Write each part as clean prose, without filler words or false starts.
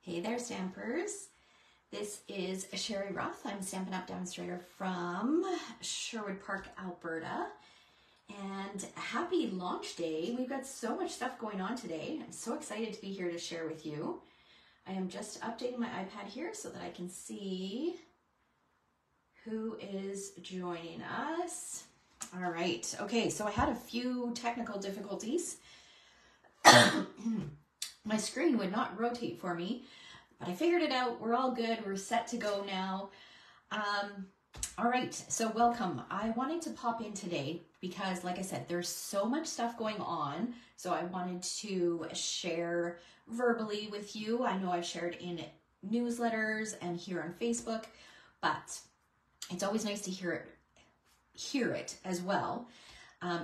Hey there, stampers. This is Sherry Roth. I'm Stampin' Up! Demonstrator from Sherwood Park, Alberta. And happy launch day. We've got so much stuff going on today. I'm so excited to be here to share with you. I am just updating my iPad here so that I can see who is joining us. All right. Okay, so I had a few technical difficulties. My screen would not rotate for me, but I figured it out. We're all good. We're set to go now. All right, so welcome. I wanted to pop in today because, like I said, there's so much stuff going on. So I wanted to share verbally with you. I know I've shared in newsletters and here on Facebook, but it's always nice to hear it as well.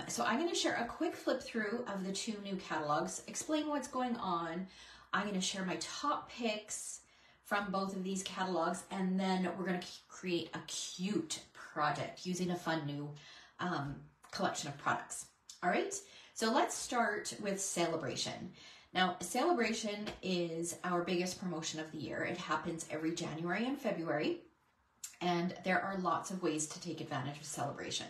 So I'm going to share a quick flip through of the two new catalogs, explain what's going on. I'm going to share my top picks from both of these catalogs, and then we're going to create a cute project using a fun new collection of products. All right, so let's start with Sale-a-Bration. Now, Sale-a-Bration is our biggest promotion of the year. It happens every January and February, and there are lots of ways to take advantage of Sale-a-Bration.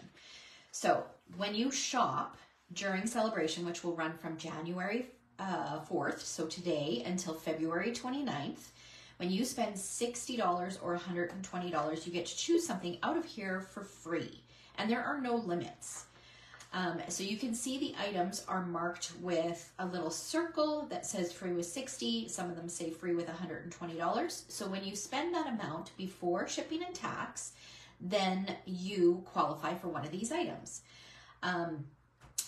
So when you shop during Sale-a-Bration, which will run from January 4th, so today, until February 29th, when you spend $60 or $120, you get to choose something out of here for free. And there are no limits. So you can see the items are marked with a little circle that says free with $60. Some of them say free with $120. So when you spend that amount before shipping and tax, then you qualify for one of these items.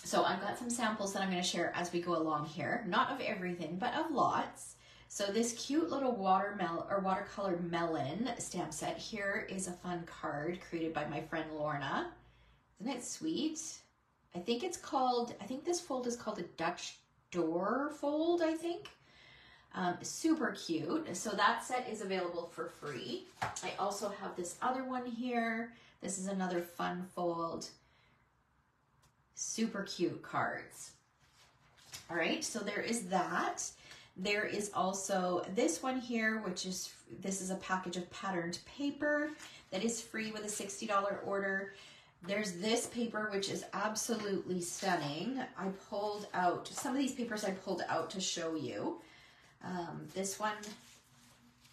So I've got some samples that I'm going to share as we go along here, not of everything, but of lots. So this cute little watercolor melon stamp set here is a fun card created by my friend Lorna. Isn't it sweet? I think this fold is called a Dutch door fold, I think. Super cute. So that set is available for free. I also have this other one here. This is another fun fold. Super cute cards. All right, so there is that. There is also this one here, this is a package of patterned paper that is free with a $60 order. There's this paper, which is absolutely stunning. I pulled out, some of these papers I pulled out to show you. This one,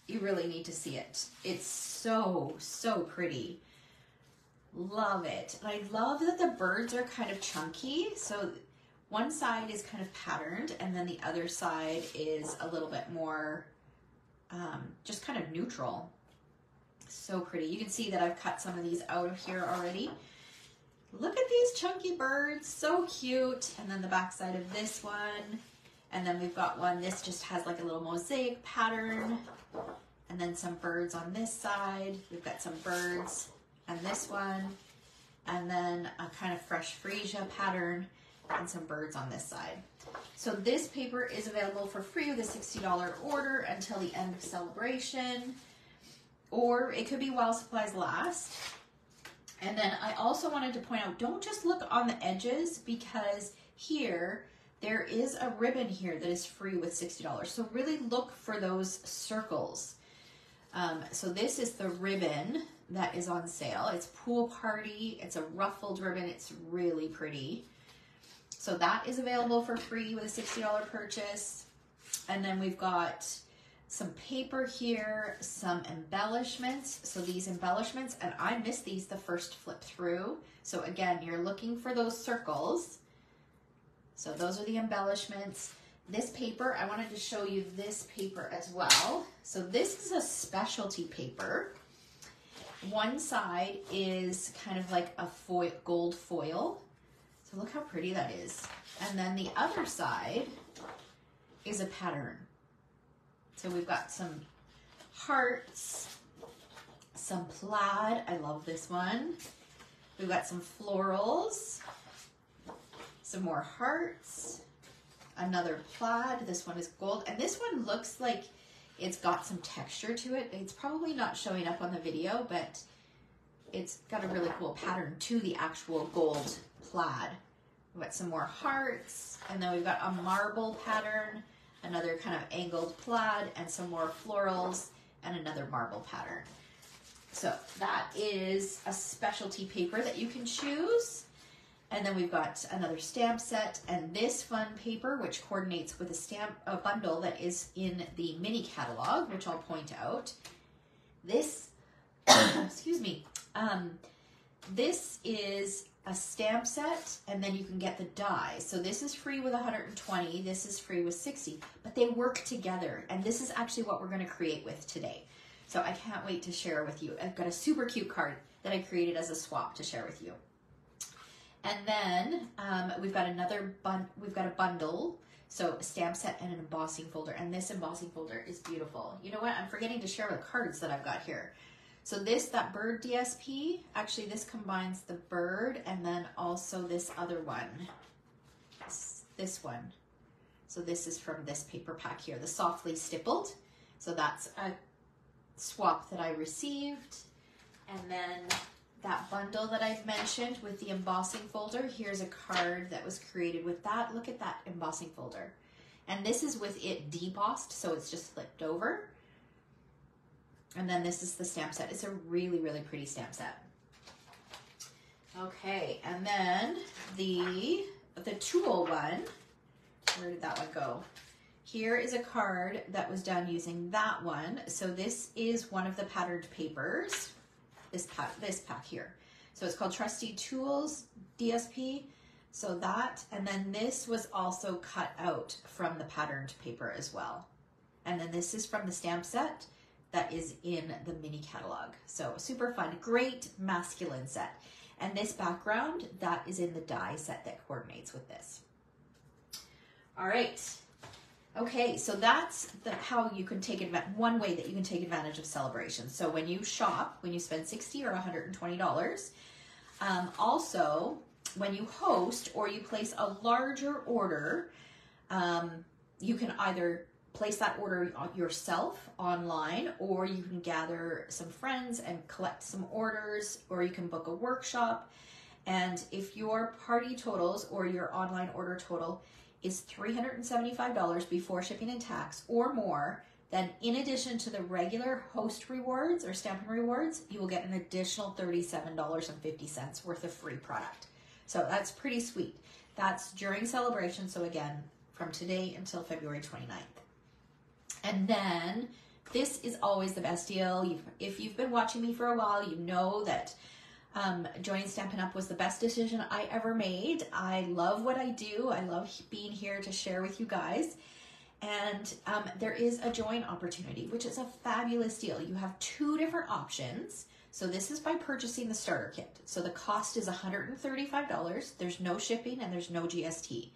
you really need to see it. It's so, so pretty. Love it. And I love that the birds are kind of chunky. So one side is kind of patterned, and then the other side is a little bit more just kind of neutral. So pretty. You can see that I've cut some of these out of here already. Look at these chunky birds, so cute. And then the back side of this one. And then we've got one, this just has like a little mosaic pattern. And then some birds on this side. We've got some birds and this one. And then a kind of fresh freesia pattern and some birds on this side. So this paper is available for free with a $60 order until the end of Sale-a-Bration. Or it could be while supplies last. And then I also wanted to point out, don't just look on the edges, because here, there is a ribbon here that is free with $60. So really look for those circles. So this is the ribbon that is on sale. It's Pool Party. It's a ruffled ribbon. It's really pretty. So that is available for free with a $60 purchase. And then we've got some paper here, some embellishments. So these embellishments, and I missed these the first flip through. So again, you're looking for those circles. So those are the embellishments. This paper, I wanted to show you this paper as well. So this is a specialty paper. One side is kind of like a gold foil. So look how pretty that is. And then the other side is a pattern. So we've got some hearts, some plaid. I love this one. We've got some florals, some more hearts, another plaid. This one is gold. And this one looks like it's got some texture to it. It's probably not showing up on the video, but it's got a really cool pattern to the actual gold plaid. We've got some more hearts, and then we've got a marble pattern, another kind of angled plaid, and some more florals, and another marble pattern. So that is a specialty paper that you can choose. And then we've got another stamp set and this fun paper, which coordinates with a bundle that is in the mini catalog, which I'll point out. This, excuse me, this is a stamp set, and then you can get the die. So this is free with 120, this is free with 60, but they work together. And this is actually what we're gonna create with today. So I can't wait to share with you. I've got a super cute card that I created as a swap to share with you. And then we've got a bundle, so a stamp set and an embossing folder. And this embossing folder is beautiful. You know what? I'm forgetting to share the cards that I've got here. So that bird DSP, actually this combines the bird and then also this other one, this one. So this is from this paper pack here, the softly stippled. So that's a swap that I received. And then that bundle that I've mentioned with the embossing folder, here's a card that was created with that. Look at that embossing folder. And this is with it debossed, so it's just flipped over. And then this is the stamp set. It's a really, really pretty stamp set. Okay, and then the tool one, where did that one go? Here is a card that was done using that one. So this is one of the patterned papers. This pack here. So it's called Trusty Tools DSP. So that, and then this was also cut out from the patterned paper as well. And then this is from the stamp set that is in the mini catalog. So super fun, great masculine set. And this background, that is in the die set that coordinates with this. All right. Okay, so that's how you can take advantage, one way that you can take advantage of Sale-a-Bration. So when you shop, when you spend $60 or $120, also when you host or you place a larger order, you can either place that order yourself online, or you can gather some friends and collect some orders, or you can book a workshop. And if your party totals or your online order total is $375 before shipping and tax or more, then in addition to the regular host rewards or stamping rewards, you will get an additional $37.50 worth of free product. So that's pretty sweet. That's during Sale-a-Bration, so again, from today until February 29th. And then this is always the best deal. If you've been watching me for a while, you know that joining Stampin' Up! Was the best decision I ever made. I love what I do. I love being here to share with you guys. And there is a join opportunity, which is a fabulous deal. You have two different options. So this is by purchasing the starter kit. So the cost is $135. There's no shipping and there's no GST.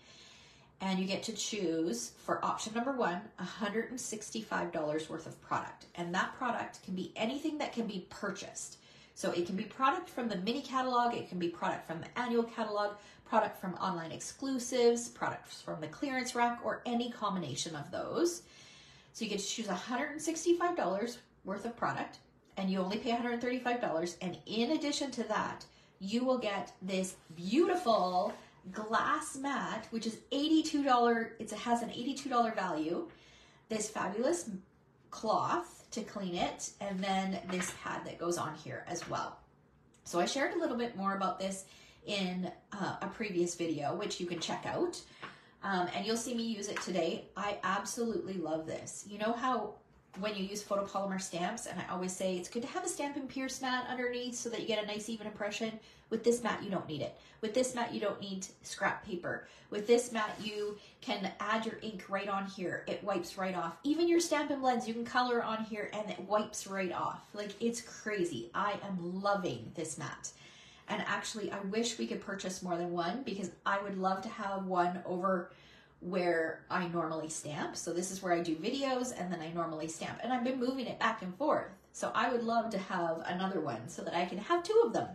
And you get to choose for option number one, $165 worth of product. And that product can be anything that can be purchased. So it can be product from the mini catalog, it can be product from the annual catalog, product from online exclusives, products from the clearance rack, or any combination of those. So you get to choose $165 worth of product, and you only pay $135. And in addition to that, you will get this beautiful glass mat, which is $82. It has an $82 value. This fabulous cloth to clean it, and then this pad that goes on here as well. So I shared a little bit more about this in a previous video, which you can check out, and you'll see me use it today. I absolutely love this. You know how when you use photopolymer stamps, and I always say it's good to have a Stampin' Pierce mat underneath so that you get a nice even impression. With this mat, you don't need it. With this mat, you don't need scrap paper. With this mat, you can add your ink right on here. It wipes right off. Even your Stampin' Blends, you can color on here and it wipes right off. Like, it's crazy. I am loving this mat. And actually, I wish we could purchase more than one, because I would love to have one over where I normally stamp. So this is where I do videos and then I normally stamp. And I've been moving it back and forth. So I would love to have another one so that I can have two of them.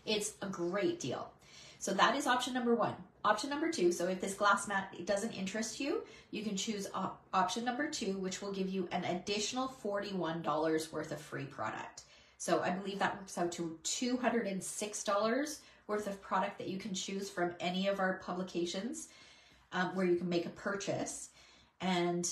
It's a great deal. So that is option number one. Option number two, so if this glass mat doesn't interest you, you can choose option number two, which will give you an additional $41 worth of free product. So I believe that works out to $206 worth of product that you can choose from any of our publications where you can make a purchase. and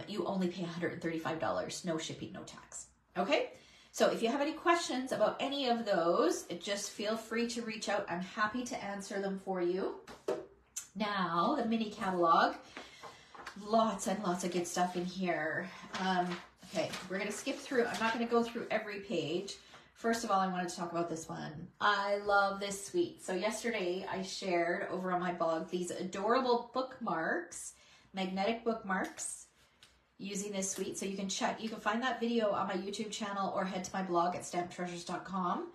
you only pay $135, no shipping, no tax. Okay, so if you have any questions about any of those, just feel free to reach out. I'm happy to answer them for you. Now, the mini catalog, lots and lots of good stuff in here. Okay, we're going to skip through. I'm not going to go through every page. First of all, I wanted to talk about this one. I love this suite. So yesterday I shared over on my blog these adorable bookmarks, magnetic bookmarks, using this suite. So you can find that video on my YouTube channel or head to my blog at stamptreasures.com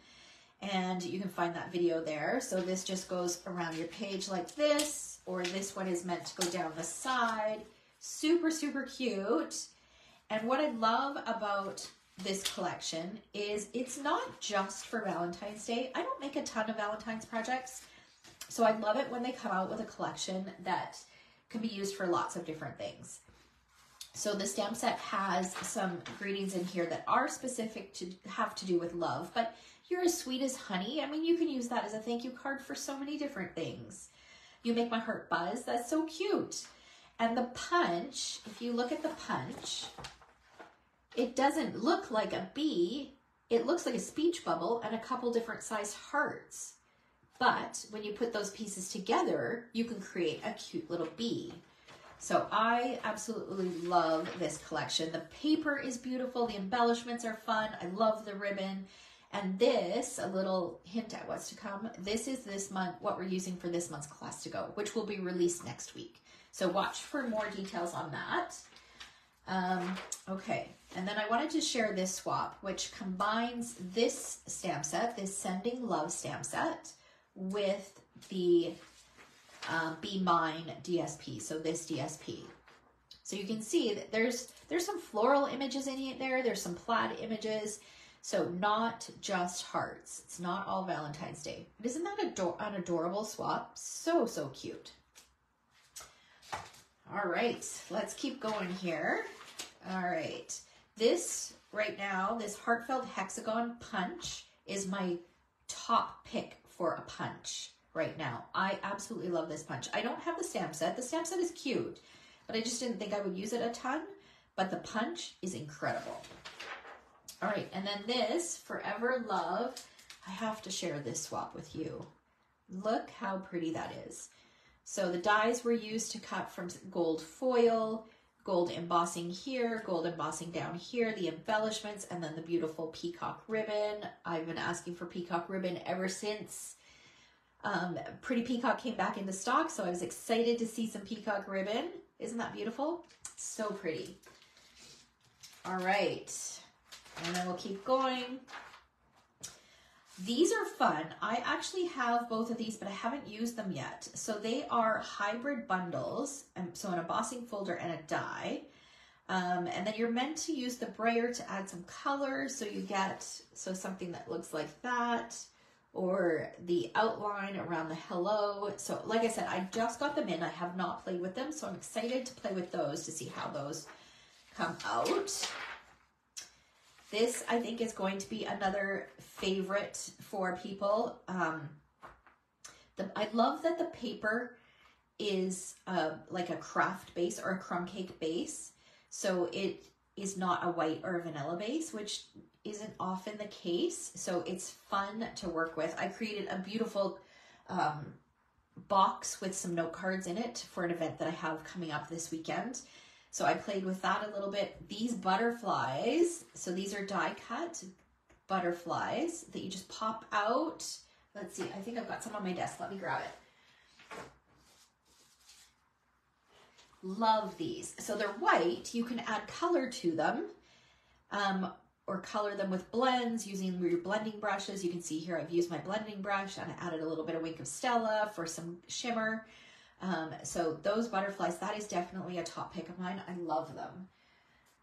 and you can find that video there. So this just goes around your page like this, or this one is meant to go down the side. Super, super cute. And what I love about this collection is it's not just for Valentine's Day. I don't make a ton of Valentine's projects, so I love it when they come out with a collection that can be used for lots of different things. So the stamp set has some greetings in here that are specific to have to do with love, but you're as sweet as honey. I mean, you can use that as a thank you card for so many different things. You make my heart buzz. That's so cute. And the punch, if you look at the punch, it doesn't look like a bee. It looks like a speech bubble and a couple different sized hearts. But when you put those pieces together, you can create a cute little bee. So I absolutely love this collection. The paper is beautiful. The embellishments are fun. I love the ribbon. And this, a little hint at what's to come, this is this month, what we're using for this month's Class to Go, which will be released next week. So watch for more details on that. Okay, and then I wanted to share this swap, which combines this stamp set, this Sending Love stamp set, with the Be Mine DSP, so this DSP. So you can see that there's some floral images in it there, there's some plaid images, so not just hearts. It's not all Valentine's Day. But isn't that an adorable swap? So, so cute. All right, let's keep going here. All right, this right now, this Heartfelt Hexagon punch is my top pick for a punch right now. I absolutely love this punch. I don't have the stamp set. The stamp set is cute, but I just didn't think I would use it a ton, but the punch is incredible. All right, and then this Forever Love, I have to share this swap with you. Look how pretty that is. So the dies were used to cut from gold foil, gold embossing here, gold embossing down here, the embellishments, and then the beautiful peacock ribbon. I've been asking for peacock ribbon ever since Pretty Peacock came back into stock, so I was excited to see some peacock ribbon. Isn't that beautiful? So pretty. All right, and then we'll keep going. These are fun. I actually have both of these, but I haven't used them yet. So they are hybrid bundles, so an embossing folder and a die. And then you're meant to use the brayer to add some color, so you get something that looks like that, or the outline around the hello. So like I said, I just got them in. I have not played with them, so I'm excited to play with those to see how those come out. This, I think, is going to be another favorite for people. I love that the paper is like a craft base or a crumb cake base. So it is not a white or a vanilla base, which isn't often the case. So it's fun to work with. I created a beautiful box with some note cards in it for an event that I have coming up this weekend. So I played with that a little bit. These butterflies, so these are die cut butterflies that you just pop out. Let's see, I think I've got some on my desk. Let me grab it. Love these. So they're white. You can add color to them or color them with blends using your blending brushes. You can see here I've used my blending brush and I added a little bit of Wink of Stella for some shimmer. So those butterflies, that is definitely a top pick of mine. I love them.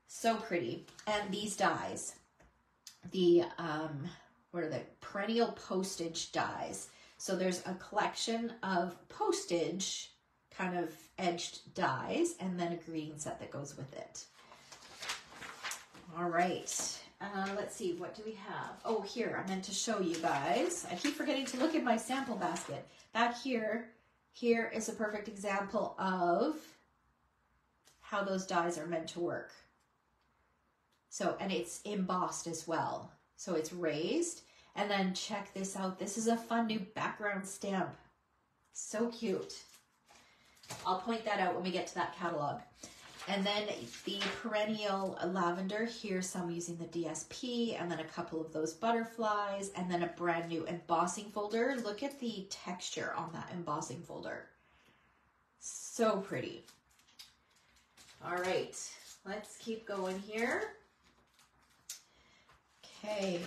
So pretty. And these dies, the, what are they? Perennial postage dies. So there's a collection of postage kind of edged dies and then a greeting set that goes with it. All right. Let's see, what do we have? Oh, here, I meant to show you guys. I keep forgetting to look at my sample basket. Back here is a perfect example of how those dies are meant to work. So, and it's embossed as well. So it's raised. And then check this out. This is a fun new background stamp. So cute. I'll point that out when we get to that catalog. And then the perennial lavender, here's some using the DSP, and then a couple of those butterflies, and then a brand new embossing folder. Look at the texture on that embossing folder. So pretty. All right, let's keep going here. Okay.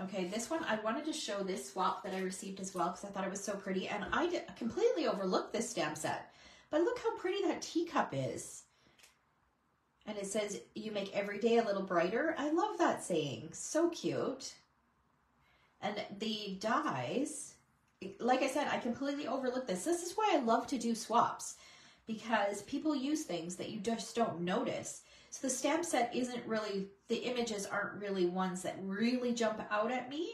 Okay, this one, I wanted to show this swap that I received as well because I thought it was so pretty. And I completely overlooked this stamp set. But look how pretty that teacup is. And it says, you make every day a little brighter. I love that saying. So cute. And the dies, like I said, I completely overlooked this. This is why I love to do swaps. Because people use things that you just don't notice. So the stamp set isn't really, the images aren't really ones that really jump out at me.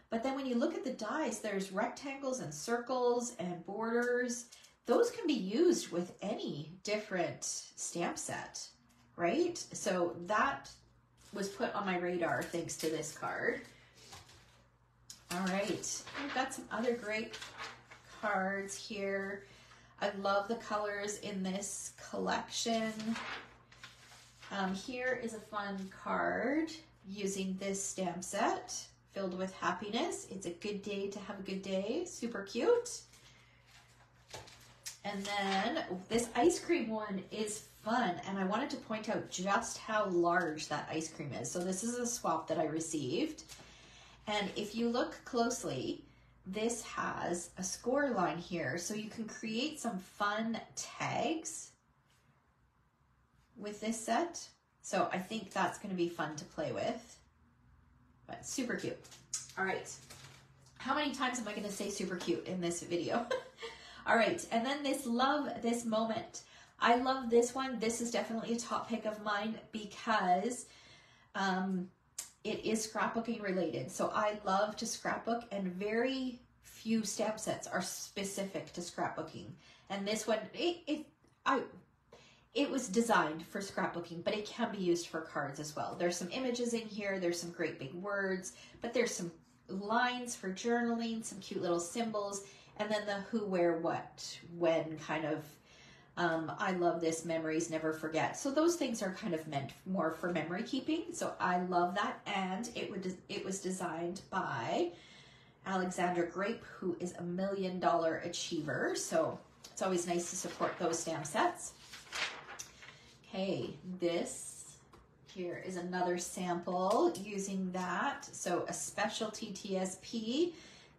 But then when you look at the dies, there's rectangles and circles and borders. Those can be used with any different stamp set, right? So that was put on my radar thanks to this card. All right, we've got some other great cards here. I love the colors in this collection. Here is a fun card using this stamp set filled with happiness. It's a good day to have a good day. Super cute. And then this ice cream one is fun, and I wanted to point out just how large that ice cream is. So this is a swap that I received, and if you look closely, this has a score line here, so you can create some fun tags with this set. So I think that's going to be fun to play with, but super cute. All right, how many times am I going to say super cute in this video? All right, and then this love this moment. I love this one. This is definitely a top pick of mine because it is scrapbooking related. So I love to scrapbook, and very few stamp sets are specific to scrapbooking. And this one, it was designed for scrapbooking, but it can be used for cards as well. There's some images in here. There's some great big words, but there's some lines for journaling, some cute little symbols, and then the who, where, what, when kind of, I love this, memories never forget. So those things are kind of meant more for memory keeping. So I love that. And it was designed by Alexandra Grape, who is a $1 million achiever. So it's always nice to support those stamp sets. Okay, this here is another sample using that. So a specialty TSP.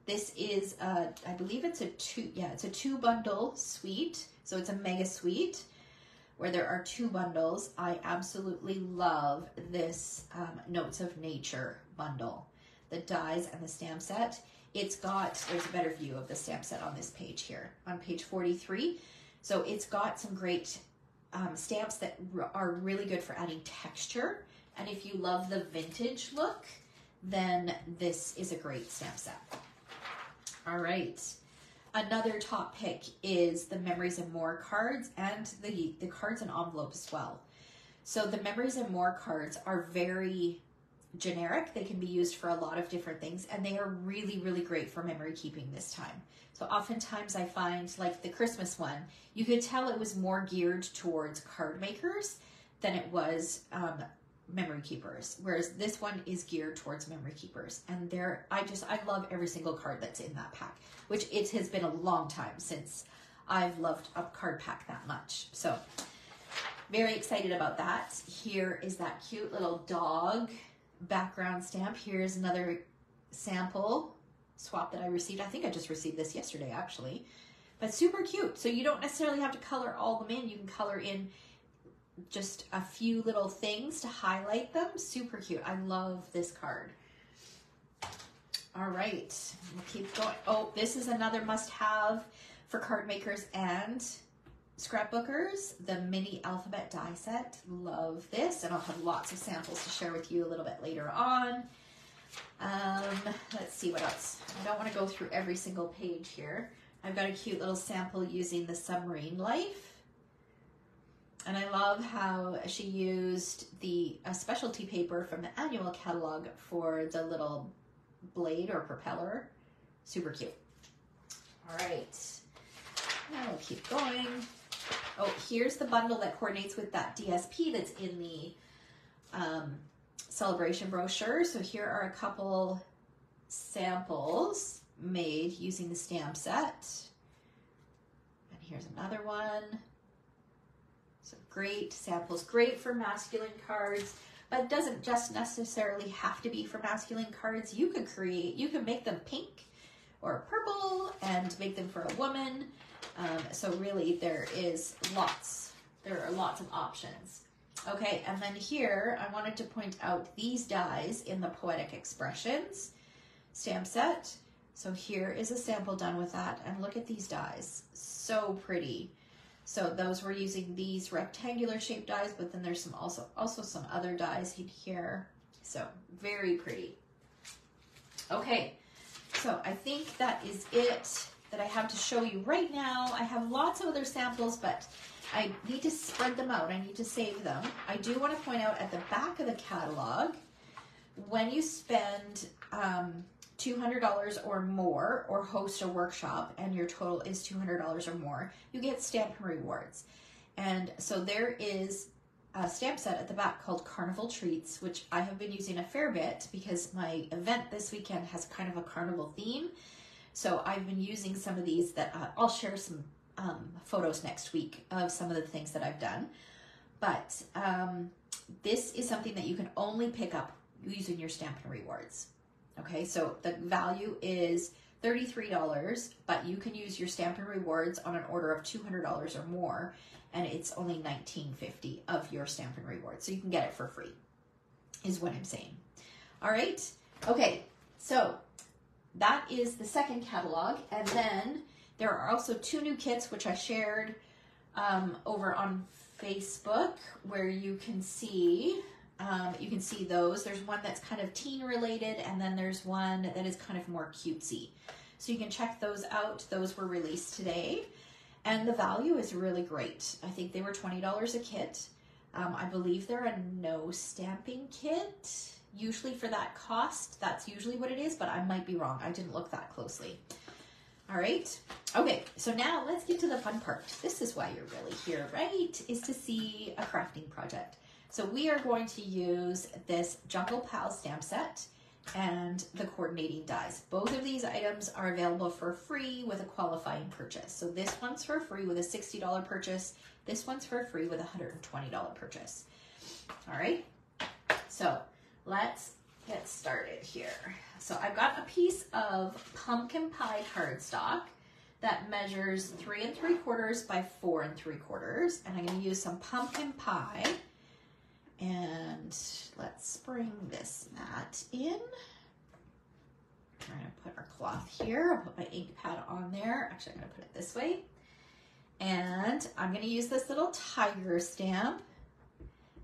This is, I believe it's a two bundle suite. So it's a mega suite where there are 2 bundles. I absolutely love this Notes of Nature bundle. The dies and the stamp set. It's got, there's a better view of the stamp set on this page here, on page 43. So it's got some great stamps that are really good for adding texture. And if you love the vintage look, then this is a great stamp set. All right. Another top pick is the Memories and More cards and the cards and envelopes as well. So the Memories and More cards are very generic. They can be used for a lot of different things, and they are really, really great for memory keeping this time. So oftentimes I find, like the Christmas one, you could tell it was more geared towards card makers than it was memory keepers, whereas this one is geared towards memory keepers. And I love every single card that's in that pack, which it has been a long time since I've loved a card pack that much. So very excited about that. Here is that cute little dog background stamp. Here's another sample swap that I received. I think I just received this yesterday actually, but super cute. So you don't necessarily have to color all them in. You can color in just a few little things to highlight them. Super cute. I love this card. All right, we'll keep going. Oh, this is another must-have for card makers and scrapbookers, the mini alphabet die set. Love this, and I'll have lots of samples to share with you a little bit later on. Let's see what else. I don't want to go through every single page here. I've got a cute little sample using the submarine life. And I love how she used a specialty paper from the annual catalog for the little blade or propeller. Super cute. All right, now we'll keep going. Oh, here's the bundle that coordinates with that DSP that's in the Sale-a-Bration brochure. So here are a couple samples made using the stamp set. And here's another one. So great samples, great for masculine cards, but it doesn't just necessarily have to be for masculine cards. You could make them pink or purple and make them for a woman. So really there are lots of options. Okay, and then here I wanted to point out these dies in the Poetic Expressions stamp set. So here is a sample done with that, and look at these dies, so pretty. So those were using these rectangular shaped dies, but then there's also some other dies in here. So very pretty. Okay, so I think that is it that I have to show you right now. I have lots of other samples, but I need to spread them out. I need to save them. I do want to point out at the back of the catalog, when you spend $200 or more or host a workshop and your total is $200 or more, you get stamp and rewards. And so there is a stamp set at the back called Carnival Treats, which I have been using a fair bit because my event this weekend has kind of a carnival theme. So I've been using some of these that I'll share some photos next week of some of the things that I've done. But this is something that you can only pick up using your stamp and rewards. Okay, so the value is $33, but you can use your stamp and rewards on an order of $200 or more, and it's only $19.50 of your stamp and rewards. So you can get it for free, is what I'm saying. All right, okay, so that is the second catalog, and then there are also 2 new kits which I shared over on Facebook, where you can see those. There's one that's kind of teen related, and then there's one that is kind of more cutesy. So you can check those out. Those were released today, and the value is really great. I think they were $20 a kit. I believe they're a no stamping kit. Usually for that cost, that's usually what it is, but I might be wrong. I didn't look that closely. All right. Okay, so now let's get to the fun part. This is why you're really here, right? Is to see a crafting project. So we are going to use this Jungle Pal stamp set and the coordinating dies. Both of these items are available for free with a qualifying purchase. So this one's for free with a $60 purchase. This one's for free with a $120 purchase. All right, so let's get started here. So I've got a piece of pumpkin pie cardstock that measures 3 3/4 by 4 3/4, and I'm going to use some pumpkin pie. And let's bring this mat in. We're going to put our cloth here. I'll put my ink pad on there. Actually, I'm going to put it this way. And I'm going to use this little tiger stamp,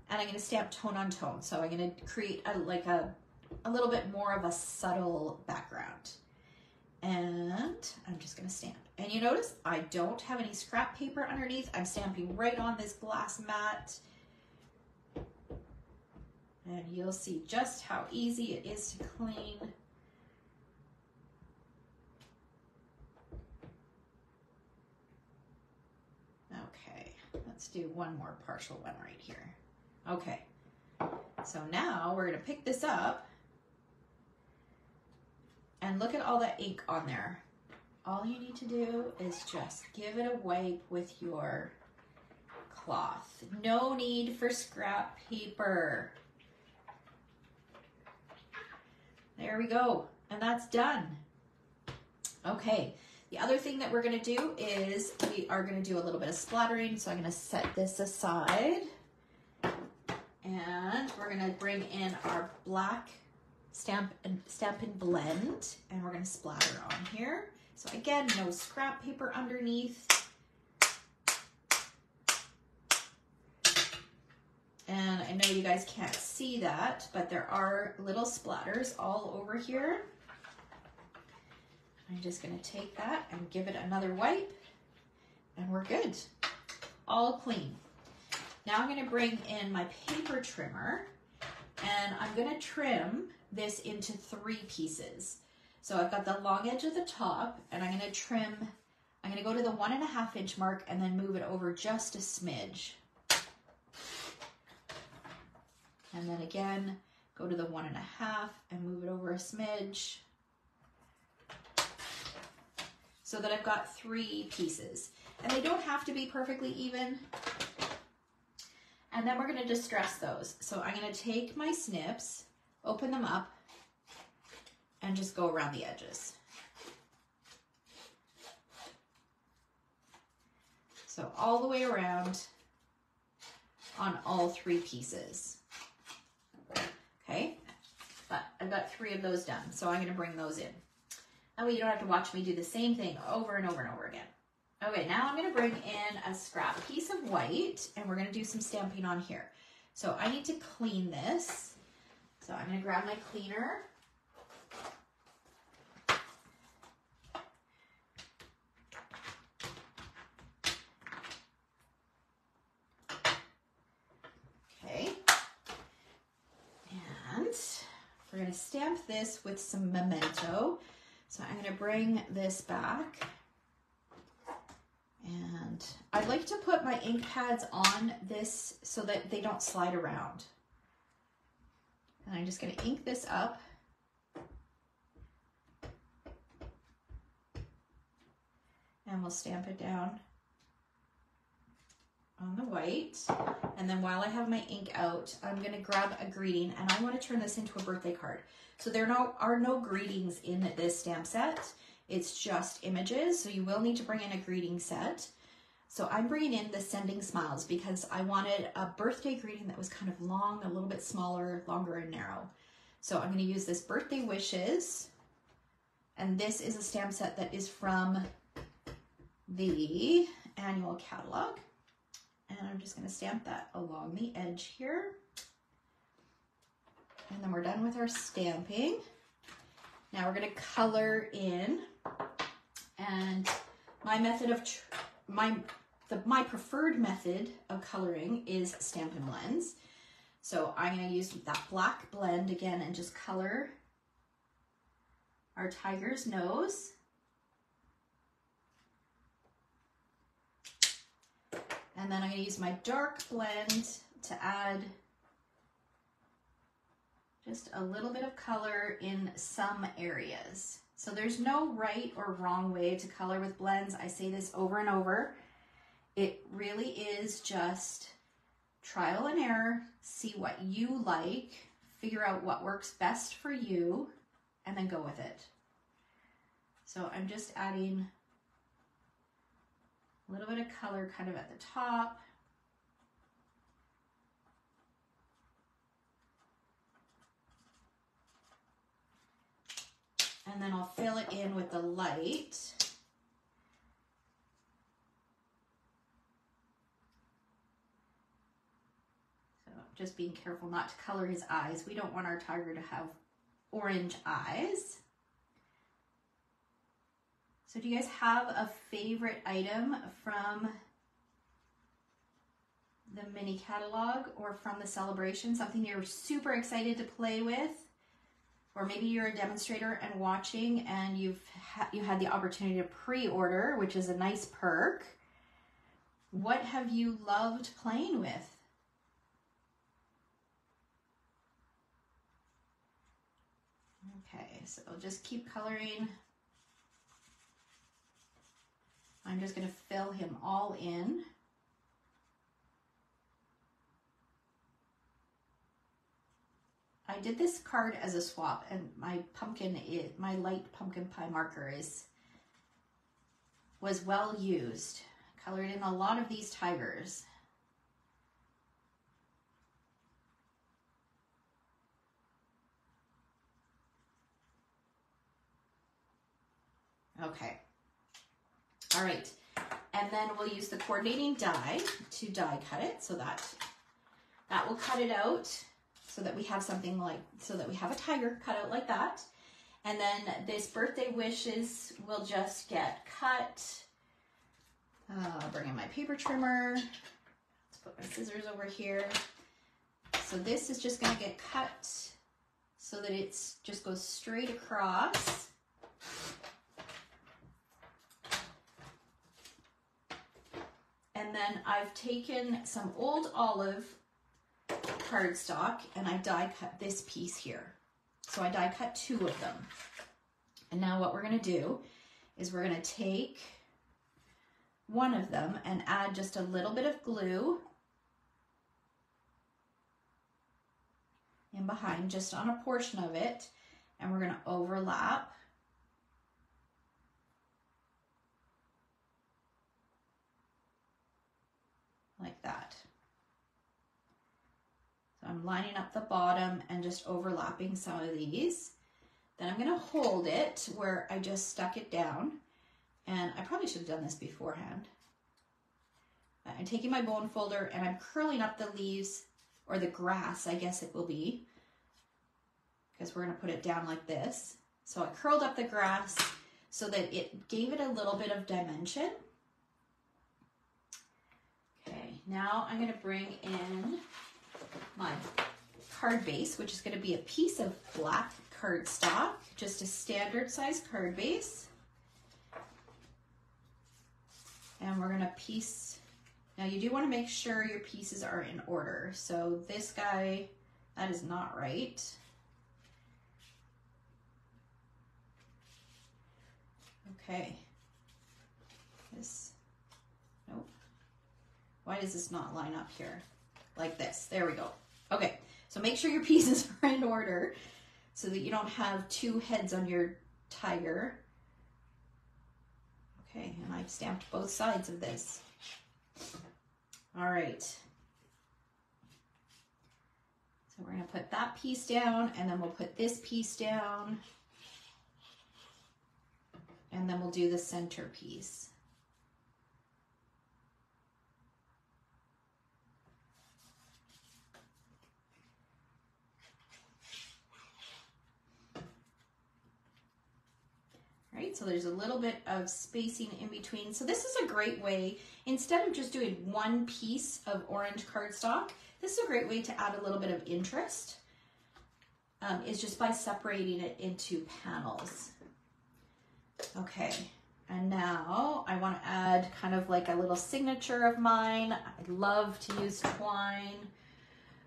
and I'm going to stamp tone on tone. So I'm going to create a little bit more of a subtle background. And I'm just going to stamp. And you notice I don't have any scrap paper underneath. I'm stamping right on this glass mat. And you'll see just how easy it is to clean. Okay, let's do one more partial one right here. Okay, so now we're going to pick this up and look at all that ink on there. All you need to do is just give it a wipe with your cloth. No need for scrap paper. There we go, and that's done. Okay, the other thing that we're gonna do is we are gonna do a little bit of splattering, so I'm gonna set this aside, and we're gonna bring in our black Stamp and Blend, and we're gonna splatter on here. So again, no scrap paper underneath. And I know you guys can't see that, but there are little splatters all over here. I'm just gonna take that and give it another wipe, and we're good. All clean. Now I'm gonna bring in my paper trimmer, and I'm gonna trim this into 3 pieces. So I've got the long edge of the top, and I'm gonna trim, I'm gonna go to the 1.5 inch mark and then move it over just a smidge. And then again, go to the 1.5 and move it over a smidge. So that I've got 3 pieces. And they don't have to be perfectly even. And then we're gonna distress those. So I'm gonna take my snips, open them up, and just go around the edges. So all the way around on all 3 pieces. Okay, but I've got 3 of those done, so I'm gonna bring those in. That way you don't have to watch me do the same thing over and over and over again. Okay, now I'm gonna bring in a scrap piece of white, and we're gonna do some stamping on here. So I need to clean this. So I'm gonna grab my cleaner. Okay, and we're gonna stamp this with some Memento. So I'm gonna bring this back, and I'd like to put my ink pads on this so that they don't slide around. And I'm just gonna ink this up. And we'll stamp it down on the white. And then while I have my ink out, I'm gonna grab a greeting, and I wanna turn this into a birthday card. So there are no greetings in this stamp set. It's just images, so you will need to bring in a greeting set. So I'm bringing in the Sending Smiles because I wanted a birthday greeting that was kind of long, a little bit smaller, longer and narrow. So I'm gonna use this Birthday Wishes, and this is a stamp set that is from the annual catalog. And I'm just gonna stamp that along the edge here. And then we're done with our stamping. Now we're gonna color in, and my method of, my preferred method of coloring is Stampin' Blends. So I'm gonna use that black blend again and just color our tiger's nose. And then I'm gonna use my dark blend to add just a little bit of color in some areas. So there's no right or wrong way to color with blends. I say this over and over. It really is just trial and error, see what you like, figure out what works best for you, and then go with it. So I'm just adding a little bit of color kind of at the top. And then I'll fill it in with the light. So just being careful not to color his eyes. We don't want our tiger to have orange eyes. So do you guys have a favorite item from the mini catalog or from the Sale-a-Bration? Something you're super excited to play with? Or maybe you're a demonstrator and watching and you had the opportunity to pre-order, which is a nice perk. What have you loved playing with? Okay, so just keep coloring. I'm just going to fill him all in. I did this card as a swap, and my light pumpkin pie marker was well used. Colored in a lot of these tigers. Okay. All right. And then we'll use the coordinating die to die cut it, so that will cut it out so that we have something like, so that we have a tiger cut out like that. And then this birthday wishes will just get cut. I'll bring in my paper trimmer. Let's put my scissors over here. So this is just going to get cut so that it just goes straight across. And then I've taken some old olive cardstock and I die cut this piece here. So I die cut 2 of them. And now what we're going to do is we're going to take one of them and add just a little bit of glue in behind, just on a portion of it, and we're going to overlap. Like that. So I'm lining up the bottom and just overlapping some of these. Then I'm going to hold it where I just stuck it down. And I probably should have done this beforehand. I'm taking my bone folder and I'm curling up the leaves, or the grass, I guess it will be, because we're going to put it down like this. So I curled up the grass so that it gave it a little bit of dimension. Okay, now I'm going to bring in my card base, which is going to be a piece of black cardstock, just a standard size card base. And we're going to piece. Now you do want to make sure your pieces are in order. So this guy, that is not right. Okay. This, nope. Why does this not line up here? Like this, there we go. Okay, so make sure your pieces are in order so that you don't have 2 heads on your tiger. Okay, and I've stamped both sides of this. All right. So we're going to put that piece down, and then we'll put this piece down, and then we'll do the center piece. Right, so there's a little bit of spacing in between. So this is a great way, instead of just doing one piece of orange cardstock, this is a great way to add a little bit of interest, is just by separating it into panels. Okay, and now I want to add kind of like a little signature of mine. I love to use twine.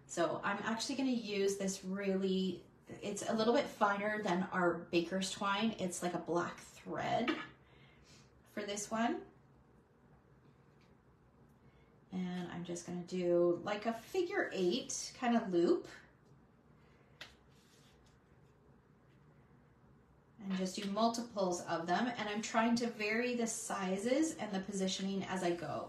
So I'm actually going to use this really, it's a little bit finer than our baker's twine. It's like a black thread for this one. And I'm just going to do like a figure 8 kind of loop. And just do multiples of them. And I'm trying to vary the sizes and the positioning as I go.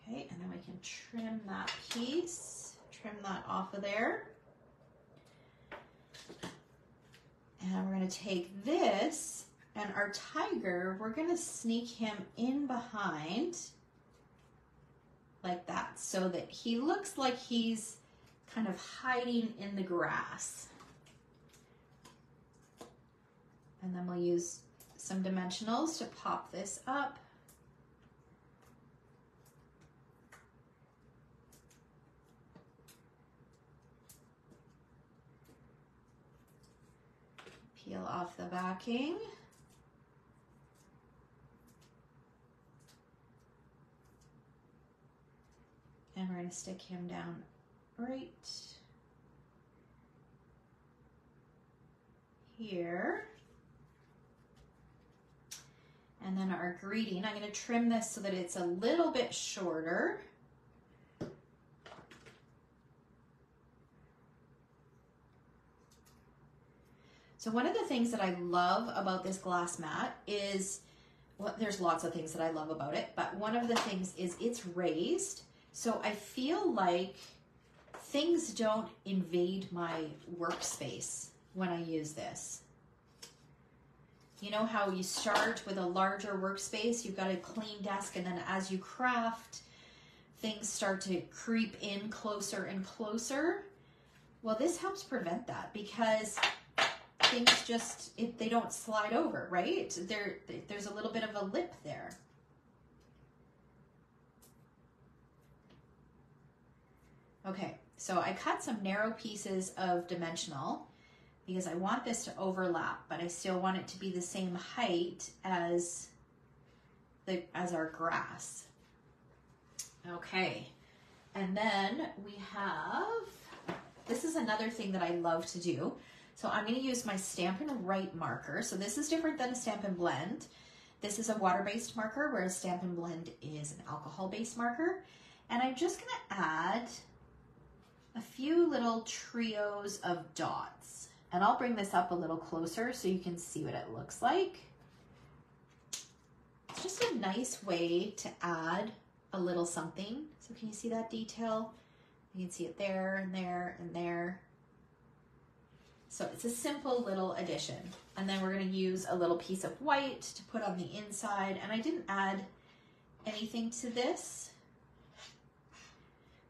Okay, and then we can trim that piece, trim that off of there. And we're going to take this, and our tiger, we're going to sneak him in behind like that so that he looks like he's kind of hiding in the grass. And then we'll use some dimensionals to pop this up. Peel off the backing. And we're going to stick him down right here. And then our greeting, I'm going to trim this so that it's a little bit shorter. So one of the things that I love about this glass mat is, well, there's lots of things that I love about it, but one of the things is it's raised. So I feel like things don't invade my workspace when I use this. You know how you start with a larger workspace, you've got a clean desk, and then as you craft, things start to creep in closer and closer. Well, this helps prevent that because things just, they don't slide over, right? There's a little bit of a lip there. Okay, so I cut some narrow pieces of dimensional because I want this to overlap, but I still want it to be the same height as our grass. Okay, and then we have, this is another thing that I love to do. So I'm going to use my Stampin' Write marker. So this is different than a Stampin' Blend. This is a water-based marker, whereas Stampin' Blend is an alcohol-based marker. And I'm just going to add a few little trios of dots. And I'll bring this up a little closer so you can see what it looks like. It's just a nice way to add a little something. So can you see that detail? You can see it there and there and there. So it's a simple little addition. And then we're going to use a little piece of white to put on the inside. And I didn't add anything to this,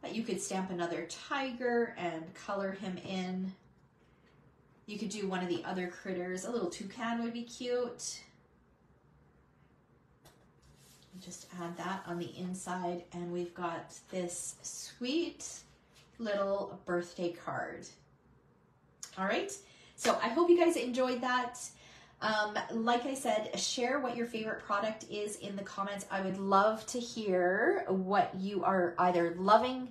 but you could stamp another tiger and color him in. You could do one of the other critters. A little toucan would be cute. Just add that on the inside, and we've got this sweet little birthday card. All right, so I hope you guys enjoyed that. Like I said, share what your favorite product is in the comments. I would love to hear what you are either loving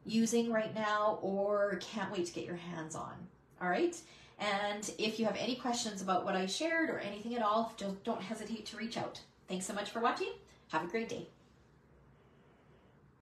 using right now or can't wait to get your hands on. All right, and if you have any questions about what I shared or anything at all, just don't hesitate to reach out. Thanks so much for watching. Have a great day.